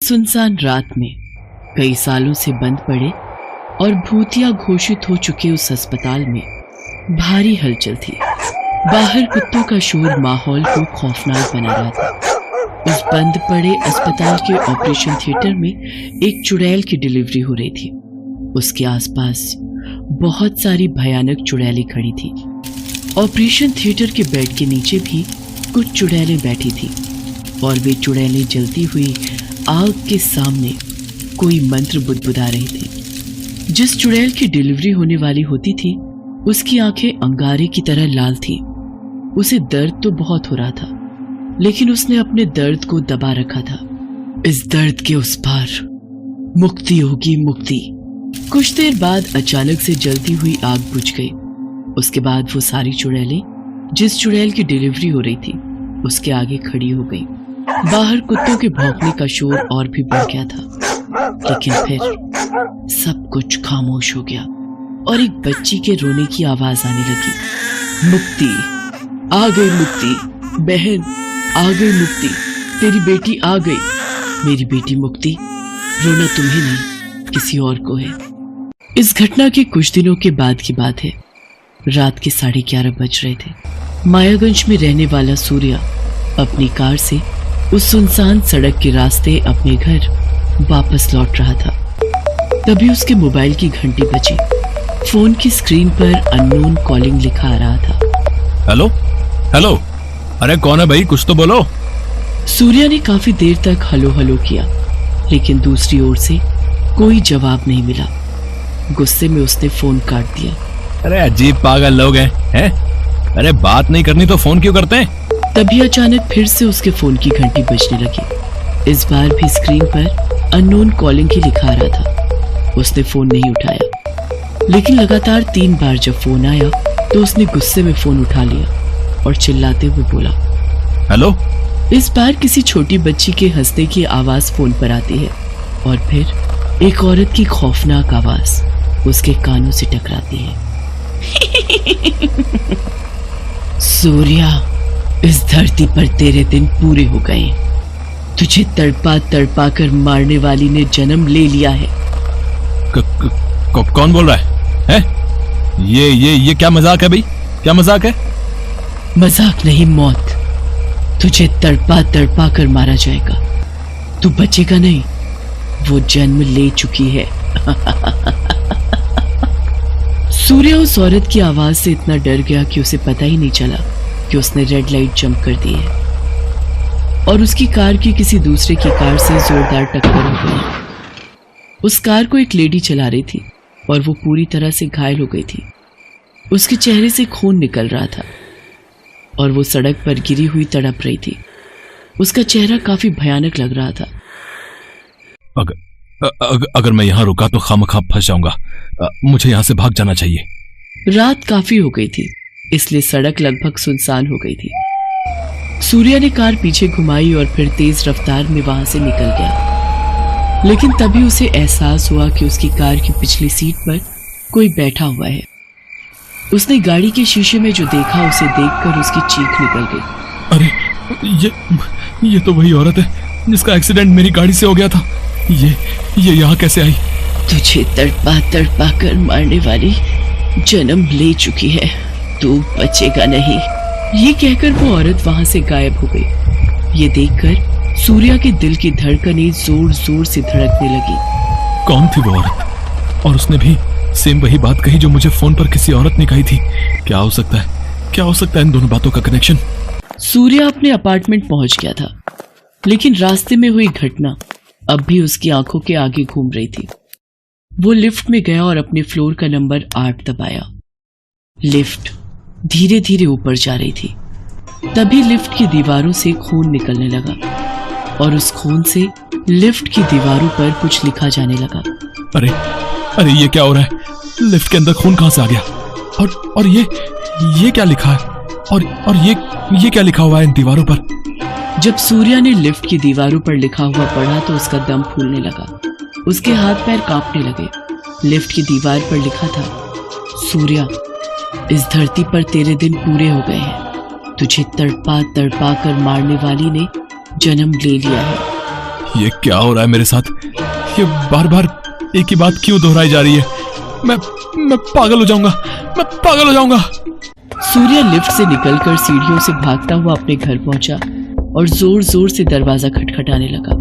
सुनसान रात में कई सालों से बंद पड़े और भूतिया घोषित हो चुके उस अस्पताल में भारी हलचल थी। बाहर कुत्तों का शोर माहौल को खौफनाक बना रहा था। उस बंद पड़े अस्पताल के ऑपरेशन थिएटर में एक चुड़ैल की डिलीवरी हो रही थी। उसके आसपास बहुत सारी भयानक चुड़ैलें खड़ी थी। ऑपरेशन थिएटर के बेड के नीचे भी कुछ चुड़ैलें बैठी थी और वे चुड़ैलें जलती हुई आग के सामने कोई मंत्र बुदबुदा रही थी। जिस चुड़ैल की डिलीवरी होने वाली होती थी उसकी आंखें अंगारे की तरह लाल थी। उसे दर्द तो बहुत हो रहा था, लेकिन उसने अपने दर्द को दबा रखा था। इस दर्द के उस पार मुक्ति होगी, मुक्ति। कुछ देर बाद अचानक से जलती हुई आग बुझ गई। उसके बाद वो सारी चुड़ैलें जिस चुड़ैल की डिलीवरी हो रही थी उसके आगे खड़ी हो गई। बाहर कुत्तों के भौंकने का शोर और भी बढ़ गया था, लेकिन फिर सब कुछ खामोश हो गया और एक बच्ची के रोने की आवाज आने लगी। मुक्ति आ गई, मुक्ति बहन आ गई, मुक्ति तेरी बेटी आ गई। मेरी बेटी मुक्ति, रोना तुम्हें नहीं किसी और को है। इस घटना के कुछ दिनों के बाद की बात है। रात के 11:30 बज रहे थे। मायागंज में रहने वाला सूर्या अपनी कार से उस सुनसान सड़क के रास्ते अपने घर वापस लौट रहा था। तभी उसके मोबाइल की घंटी बजी। फोन की स्क्रीन पर अननोन कॉलिंग लिखा आ रहा था। हेलो हेलो, अरे कौन है भाई, कुछ तो बोलो। सूर्या ने काफी देर तक हेलो हेलो किया, लेकिन दूसरी ओर से कोई जवाब नहीं मिला। गुस्से में उसने फोन काट दिया। अरे अजीब पागल लोग हैं? अरे बात नहीं करनी तो फोन क्यों करते हैं? तभी अचानक फिर से उसके फोन की घंटी बजने लगी। इस बार भी स्क्रीन पर अननोन कॉलिंग ही लिखा आ रहा था। उसने फोन नहीं उठाया, लेकिन लगातार 3 बार जब फोन आया तो उसने गुस्से में फोन उठा लिया और चिल्लाते हुए बोला, हेलो। इस बार किसी छोटी बच्ची के हंसने की आवाज फोन पर आती है और फिर एक औरत की खौफनाक आवाज उसके कानों से टकराती है। सूर्या, इस धरती पर तेरे दिन पूरे हो गए। तुझे तड़पा तड़पा कर मारने वाली ने जन्म ले लिया है। कौन बोल रहा है? ये क्या मजाक है भाई? क्या मजाक है? मजाक नहीं, मौत। तुझे तड़पा तड़पा कर मारा जाएगा। तू बचेगा नहीं, वो जन्म ले चुकी है। सूर्या उस औरत की आवाज से इतना डर गया कि उसे पता ही नहीं चला कि उसने रेड लाइट जंप कर दी है और उसकी कार की किसी दूसरे की कार से जोरदार टक्कर हो गई। उस कार को एक लेडी चला रही थी और वो पूरी तरह से घायल हो गई थी। उसके चेहरे से खून निकल रहा था और वो सड़क पर गिरी हुई तड़प रही थी। उसका चेहरा काफी भयानक लग रहा था। अगर मैं यहाँ रुका तो खामखा फंस जाऊंगा। मुझे यहाँ से भाग जाना चाहिए। रात काफी हो गई थी, इसलिए सड़क लगभग सुनसान हो गई थी। सूर्या ने कार पीछे घुमाई और फिर तेज रफ्तार में वहां से निकल गया, लेकिन तभी उसे एहसास हुआ कि उसकी कार की पिछली सीट पर कोई बैठा हुआ है। उसने गाड़ी के शीशे में जो देखा उसे देखकर उसकी चीख निकल गई। अरे ये तो वही औरत है जिसका एक्सीडेंट मेरी गाड़ी से हो गया था। ये यहाँ कैसे आई? तुझे तड़पा तड़पा कर मारने वाली जन्म ले चुकी है। तू बचेगा नहीं। ये कहकर वो औरत वहां से गायब हो गई। ये देखकर सूर्या के दिल की धड़कनें जोर जोर से धड़कने लगी। कौन थी वो औरत? और उसने भी सेम वही बात कही जो मुझे फोन पर किसी औरत ने कही थी। क्या हो सकता है? क्या हो सकता है इन दोनों बातों का कनेक्शन? सूर्या अपने अपार्टमेंट पहुंच गया था, लेकिन रास्ते में हुई घटना अब भी उसकी आंखों के आगे घूम रही थी। वो लिफ्ट में गया और अपने फ्लोर का नंबर 8 दबाया। लिफ्ट धीरे धीरे ऊपर जा रही थी। तभी लिफ्ट की दीवारों से खून निकलने लगा और उस खून से लिफ्ट की दीवारों पर कुछ लिखा जाने लगा। अरे ये क्या हो रहा है? लिफ्ट के अंदर खून कहां से आ गया? और ये क्या लिखा है? और ये क्या लिखा हुआ है इन दीवारों पर? जब सूर्या ने लिफ्ट की दीवारों पर लिखा हुआ पढ़ा तो उसका दम फूलने लगा। उसके हाथ पैर कांपने लगे। लिफ्ट की दीवार पर लिखा था, सूर्या, इस धरती पर तेरे दिन पूरे हो गए हैं। तुझे तड़पा तड़पा कर मारने वाली ने जन्म ले लिया है। ये क्या हो रहा है मेरे साथ? ये बार बार एक ही बात क्यों दोहराई जा रही है? मैं पागल हो जाऊंगा, मैं पागल हो जाऊंगा। सूर्या लिफ्ट से निकलकर सीढ़ियों से भागता हुआ अपने घर पहुंचा और जोर जोर से दरवाजा खटखटाने लगा।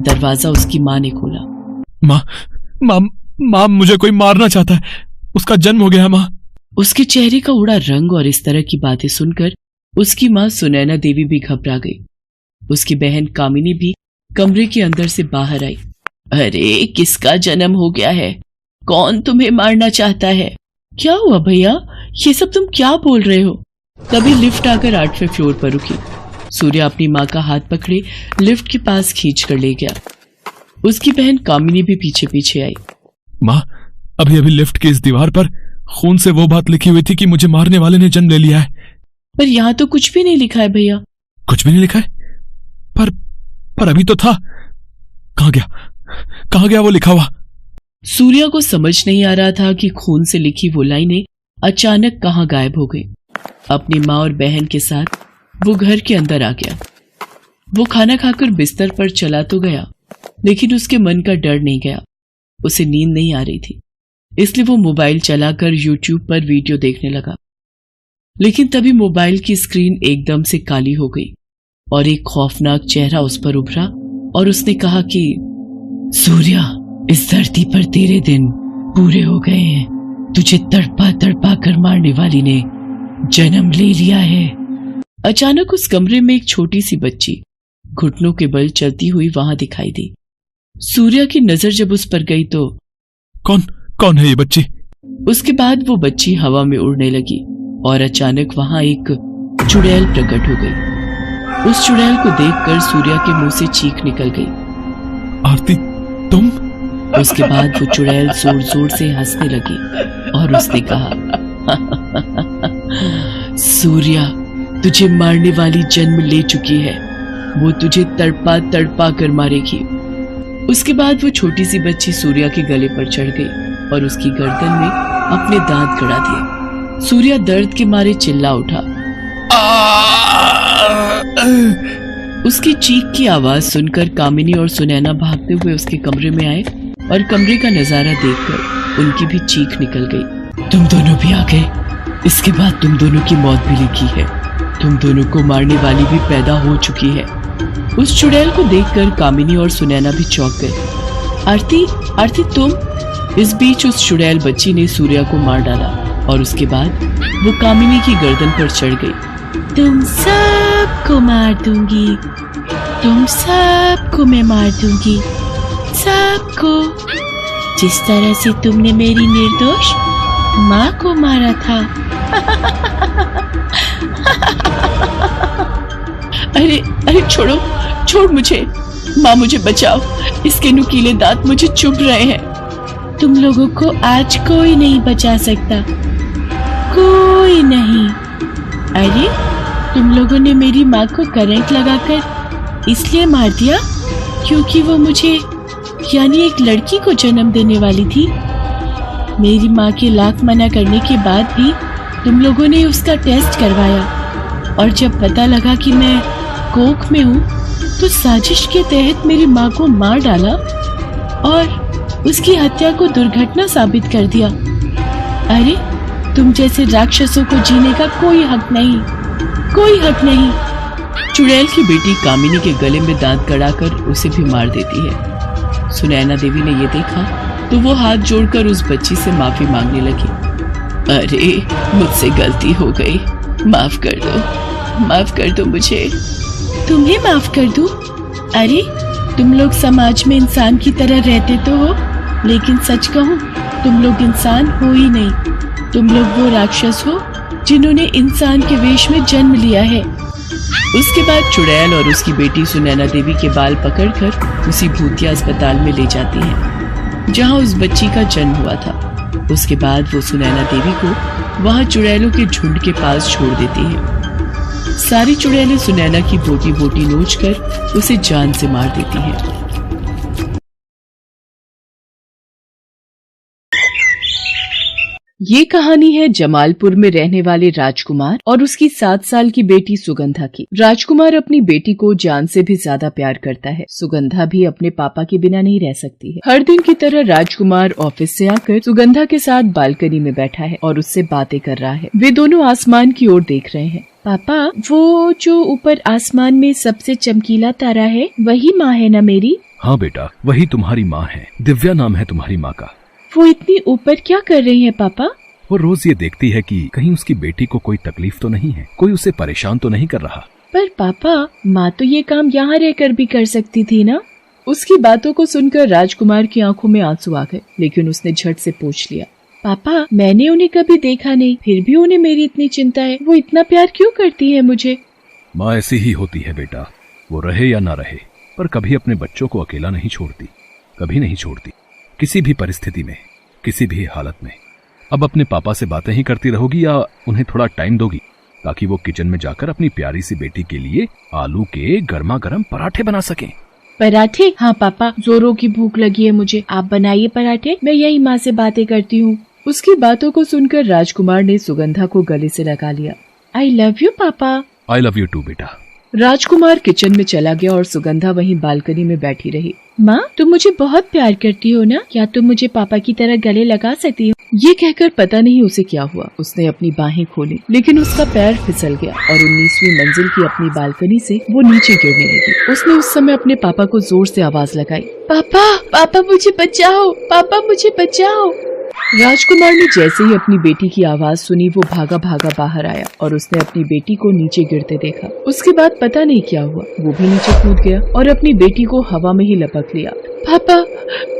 दरवाजा उसकी माँ ने खोला। माँ माँ माँ, मुझे कोई मारना चाहता है, उसका जन्म हो गया है माँ। उसके चेहरे का उड़ा रंग और इस तरह की बातें सुनकर उसकी माँ सुनैना देवी भी घबरा गई। उसकी बहन कामिनी भी कमरे के अंदर से बाहर आई। अरे किसका जन्म हो गया है? कौन तुम्हें मारना चाहता है? क्या हुआ भैया, ये सब तुम क्या बोल रहे हो? तभी लिफ्ट आकर 8वें फ्लोर पर रुकी। सूर्या अपनी माँ का हाथ पकड़े लिफ्ट के पास खींच कर ले गया। उसकी बहन कामिनी भी पीछे पीछे आई। माँ, अभी अभी लिफ्ट की इस दीवार पर खून से वो बात लिखी हुई थी कि मुझे मारने वाले ने जन्म ले लिया है। पर यहाँ तो कुछ भी नहीं लिखा है भैया। कुछ भी नहीं लिखा है? पर अभी तो था। कहाँ गया वो लिखा हुआ? सूर्या को समझ नहीं आ रहा था कि खून से लिखी वो लाइनें अचानक कहाँ गायब हो गई। अपनी माँ और बहन के साथ वो घर के अंदर आ गया। वो खाना खाकर बिस्तर पर चला तो गया, लेकिन उसके मन का डर नहीं गया। उसे नींद नहीं आ रही थी, इसलिए वो मोबाइल चलाकर YouTube पर वीडियो देखने लगा। लेकिन तभी मोबाइल की स्क्रीन एकदम से काली हो गई और एक खौफनाक चेहरा उस पर उभरा और उसने कहा कि सूर्या, इस धरती पर तेरे दिन पूरे हो गए हैं। तुझे तड़पा तड़पा कर मारने वाली ने जन्म ले लिया है। अचानक उस कमरे में एक छोटी सी बच्ची घुटनों के बल चलती हुई वहां दिखाई दी। सूर्या की नजर जब उस पर गई तो कौन है ये बच्ची? उसके बाद वो बच्ची हवा में उड़ने लगी और अचानक वहां एक चुड़ैल प्रकट हो गई। उस चुड़ैल को देखकर सूर्या के मुंह से चीख निकल गई। आरती, तुम? उसके बाद वो चुड़ैल जोर जोर से हंसने लगी और उसने कहा, सूर्या, तुझे मारने वाली जन्म ले चुकी है। वो तुझे तड़पा तड़पा कर मारेगी। उसके बाद वो छोटी सी बच्ची सूर्या के गले पर चढ़ गई और उसकी गर्दन में अपने दांत गड़ा दिए। सूर्या दर्द के मारे चिल्ला उठा। उसकी चीख की आवाज सुनकर कामिनी और सुनैना भागते हुए उसके कमरे में आए और कमरे का नजारा देखकर उनकी भी चीख निकल गई। तुम दोनों भी आ गए। इसके बाद तुम दोनों की मौत भी लिखी है। तुम दोनों को मारने वाली भी पैदा हो चुकी है। उस चुड़ैल को देखकर कामिनी और सुनैना भी चौंक गए। आरती तुम? इस बीच उस चुड़ैल बच्ची ने सूर्या को मार डाला और उसके बाद वो कामिनी की गर्दन पर चढ़ गई। तुम सबको मार दूंगी, तुम सबको मैं मार दूंगी, सबको, जिस तरह से तुमने मेरी निर्दोष माँ को मारा था। अरे छोड़ मुझे, माँ मुझे बचाओ, इसके नुकीले दांत मुझे चुभ रहे हैं। तुम लोगों को आज कोई नहीं बचा सकता, कोई नहीं। अरे तुम लोगों ने मेरी माँ को करंट लगाकर इसलिए मार दिया क्योंकि वो मुझे, यानी एक लड़की को जन्म देने वाली थी। मेरी माँ के लाख मना करने के बाद भी तुम लोगों ने उसका टेस्ट करवाया और जब पता लगा कि मैं कोख में हूँ तो साजिश के तहत मेरी माँ को मार डाला और उसकी हत्या को दुर्घटना साबित कर दिया। अरे तुम जैसे राक्षसों को जीने का कोई हक नहीं, कोई हक नहीं। चुड़ैल की बेटी कामिनी के गले में दांत गड़ाकर उसे भी मार देती है। सुनैना देवी ने ये देखा तो वो हाथ जोड़कर उस बच्ची से माफी मांगने लगी। अरे मुझसे गलती हो गई, माफ कर दो मुझे। तुम्हें माफ कर दूं? अरे तुम लोग समाज में इंसान की तरह रहते तो हो, लेकिन सच कहूं तुम लोग इंसान हो ही नहीं। तुम लोग वो राक्षस हो जिन्होंने इंसान के वेश में जन्म लिया है। उसके बाद चुड़ैल और उसकी बेटी सुनैना देवी के बाल पकड़कर उसी भूतिया अस्पताल में ले जाती हैं, जहां उस बच्ची का जन्म हुआ था। उसके बाद वो सुनैना देवी को वहां चुड़ैलों के झुंड के पास छोड़ देती है। सारी चुड़ैलें सुनैना की बोटी बोटी नोचकर उसे जान से मार देती हैं। ये कहानी है जमालपुर में रहने वाले राजकुमार और उसकी 7 साल की बेटी सुगंधा की। राजकुमार अपनी बेटी को जान से भी ज्यादा प्यार करता है। सुगंधा भी अपने पापा के बिना नहीं रह सकती है। हर दिन की तरह राजकुमार ऑफिस से आकर सुगंधा के साथ बालकनी में बैठा है और उससे बातें कर रहा है। वे दोनों आसमान की ओर देख रहे हैं। पापा, वो जो ऊपर आसमान में सबसे चमकीला तारा है वही माँ है ना मेरी? हाँ बेटा, वही तुम्हारी माँ है। दिव्या नाम है तुम्हारी माँ का। वो इतनी ऊपर क्या कर रही है पापा? वो रोज ये देखती है कि कहीं उसकी बेटी को कोई तकलीफ तो नहीं है, कोई उसे परेशान तो नहीं कर रहा। पर पापा, माँ तो ये काम यहाँ रहकर भी कर सकती थी ना? उसकी बातों को सुनकर राजकुमार की आंखों में आंसू आ गए, लेकिन उसने झट से पूछ लिया, पापा मैंने उन्हें कभी देखा नहीं, फिर भी उन्हें मेरी इतनी चिंता है। वो इतना प्यार क्यों करती है मुझे? माँ ऐसी ही होती है बेटा, वो रहे या ना रहे, पर कभी अपने बच्चों को अकेला नहीं छोड़ती, कभी नहीं छोड़ती, किसी भी परिस्थिति में, किसी भी हालत में। अब अपने पापा से बातें ही करती रहोगी या उन्हें थोड़ा टाइम दोगी ताकि वो किचन में जाकर अपनी प्यारी सी बेटी के लिए आलू के गर्मा गर्म पराठे बना सकें? पराठे? हाँ पापा, जोरों की भूख लगी है मुझे, आप बनाइए पराठे, मैं यही माँ से बातें करती हूँ। उसकी बातों को सुनकर राजकुमार ने सुगंधा को गले से लगा लिया। आई लव यू पापा। आई लव यू टू बेटा। राजकुमार किचन में चला गया और सुगंधा वहीं बालकनी में बैठी रही। माँ, तुम मुझे बहुत प्यार करती हो ना? क्या तुम मुझे पापा की तरह गले लगा सकती हो? ये कहकर पता नहीं उसे क्या हुआ, उसने अपनी बाहें खोली, लेकिन उसका पैर फिसल गया और 19वीं मंजिल की अपनी बालकनी से वो नीचे गिरने लगी। उसने उस समय अपने पापा को जोर से आवाज लगाई, पापा, पापा मुझे बचाओ, पापा मुझे बचाओ। राजकुमार ने जैसे ही अपनी बेटी की आवाज सुनी, वो भागा भागा बाहर आया और उसने अपनी बेटी को नीचे गिरते देखा। उसके बाद पता नहीं क्या हुआ, वो भी नीचे कूद गया और अपनी बेटी को हवा में ही लपक लिया। पापा,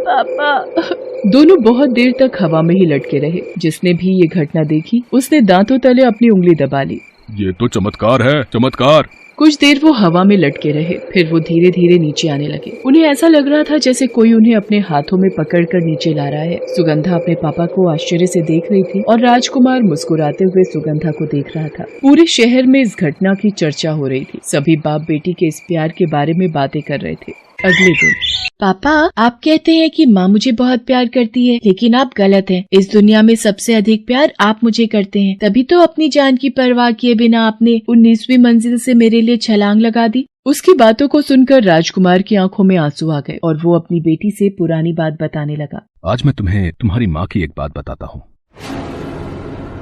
पापा। दोनों बहुत देर तक हवा में ही लटके रहे। जिसने भी ये घटना देखी, उसने दांतों तले अपनी उंगली दबा ली। ये तो चमत्कार है, चमत्कार। कुछ देर वो हवा में लटके रहे, फिर वो धीरे धीरे नीचे आने लगे। उन्हें ऐसा लग रहा था जैसे कोई उन्हें अपने हाथों में पकड़कर नीचे ला रहा है। सुगंधा अपने पापा को आश्चर्य से देख रही थी और राजकुमार मुस्कुराते हुए सुगंधा को देख रहा था। पूरे शहर में इस घटना की चर्चा हो रही थी। सभी बाप बेटी के इस प्यार के बारे में बातें कर रहे थे। अगले दिन, पापा, आप कहते हैं कि माँ मुझे बहुत प्यार करती है, लेकिन आप गलत हैं। इस दुनिया में सबसे अधिक प्यार आप मुझे करते हैं। तभी तो अपनी जान की परवाह किए बिना आपने 19वीं मंजिल से मेरे लिए छलांग लगा दी। उसकी बातों को सुनकर राजकुमार की आंखों में आंसू आ गए और वो अपनी बेटी से पुरानी बात बताने लगा। आज मैं तुम्हें तुम्हारी माँ की एक बात बताता हूँ।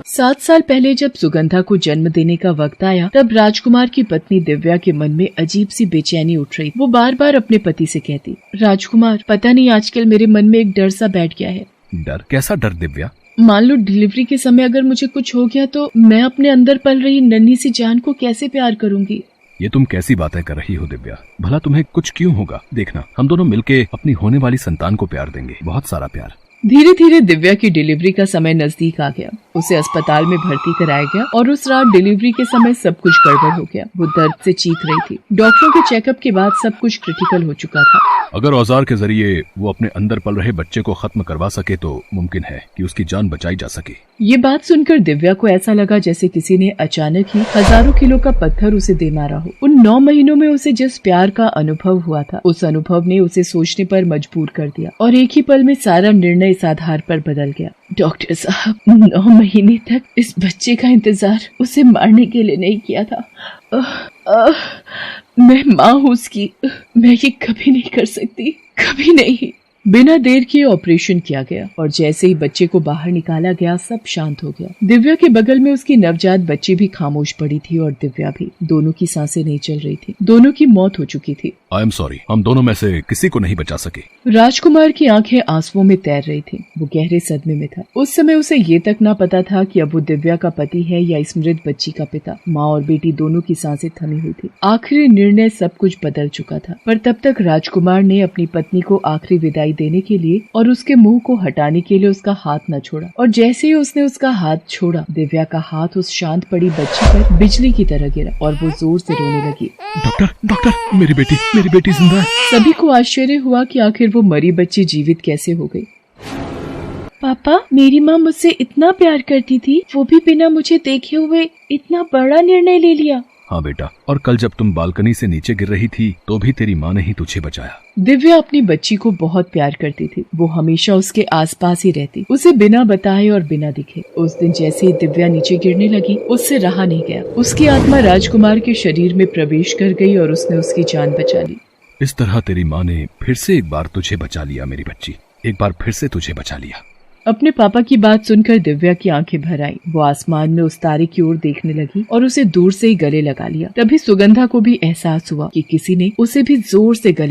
7 साल पहले जब सुगंधा को जन्म देने का वक्त आया, तब राजकुमार की पत्नी दिव्या के मन में अजीब सी बेचैनी उठ रही। वो बार बार अपने पति से कहती, राजकुमार, पता नहीं आजकल मेरे मन में एक डर सा बैठ गया है। डर? कैसा डर दिव्या? मान लो डिलीवरी के समय अगर मुझे कुछ हो गया तो मैं अपने अंदर पल रही नन्ही सी जान को कैसे प्यार करूंगी? ये तुम कैसी बातें कर रही हो दिव्या? भला तुम्हें कुछ क्यों होगा? देखना, हम दोनों मिलके अपनी होने वाली संतान को प्यार देंगे, बहुत सारा प्यार। धीरे धीरे दिव्या की डिलीवरी का समय नजदीक आ गया। उसे अस्पताल में भर्ती कराया गया और उस रात डिलीवरी के समय सब कुछ गड़बड़ हो गया। वो दर्द से चीख रही थी। डॉक्टरों के चेकअप के बाद सब कुछ क्रिटिकल हो चुका था। अगर औजार के जरिए वो अपने अंदर पल रहे बच्चे को खत्म करवा सके तो मुमकिन है कि उसकी जान बचाई जा सके। ये बात सुनकर दिव्या को ऐसा लगा जैसे किसी ने अचानक ही हजारों किलो का पत्थर उसे दे मारा हो। उन 9 महीनों में उसे जिस प्यार का अनुभव हुआ था, उस अनुभव ने उसे सोचने पर मजबूर कर दिया और एक ही पल में सारा निर्णय इस आधार पर बदल गया। डॉक्टर साहब, 9 महीने तक इस बच्चे का इंतजार उसे मारने के लिए नहीं किया था। मैं माँ हूँ उसकी, मैं ये कभी नहीं कर सकती, कभी नहीं। बिना देर किए ऑपरेशन किया गया और जैसे ही बच्चे को बाहर निकाला गया, सब शांत हो गया। दिव्या के बगल में उसकी नवजात बच्ची भी खामोश पड़ी थी और दिव्या भी। दोनों की सांसें नहीं चल रही थी, दोनों की मौत हो चुकी थी। आई एम सॉरी, हम दोनों में से किसी को नहीं बचा सके। राजकुमार की आंखें आंसुओं में तैर रही थी। वो गहरे सदमे में था। उस समय उसे ये तक ना पता था कि अब वो दिव्या का पति है या इस मृत बच्ची का पिता। माँ और बेटी दोनों की सांसें थमी हुई थी। आखिरी निर्णय सब कुछ बदल चुका था, पर तब तक राजकुमार ने अपनी पत्नी को आखिरी विदाई देने के लिए और उसके मुंह को हटाने के लिए उसका हाथ न छोड़ा। और जैसे ही उसने उसका हाथ छोड़ा, दिव्या का हाथ उस शांत पड़ी बच्ची पर बिजली की तरह गिरा और वो जोर से रोने लगी। डॉक्टर, डॉक्टर, मेरी बेटी जिंदा है। सभी को आश्चर्य हुआ कि आखिर वो मरी बच्ची जीवित कैसे हो गई। पापा, मेरी माँ मुझसे इतना प्यार करती थी, वो भी बिना मुझे देखे हुए इतना बड़ा निर्णय ले लिया। हाँ बेटा, और कल जब तुम बालकनी से नीचे गिर रही थी तो भी तेरी माँ ने ही तुझे बचाया। दिव्या अपनी बच्ची को बहुत प्यार करती थी। वो हमेशा उसके आसपास ही रहती, उसे बिना बताए और बिना दिखे। उस दिन जैसे ही दिव्या नीचे गिरने लगी, उससे रहा नहीं गया। उसकी आत्मा राजकुमार के शरीर में प्रवेश कर गई और उसने उसकी जान बचा ली। इस तरह तेरी माँ ने फिर से एक बार तुझे बचा लिया मेरी बच्ची, एक बार फिर से तुझे बचा लिया। अपने पापा की बात सुनकर दिव्या की आंखें भर आईं। वो आसमान में उस तारे की ओर देखने लगी और उसे दूर से ही गले लगा लिया। तभी सुगंधा को भी एहसास हुआ कि किसी ने उसे भी जोर से गले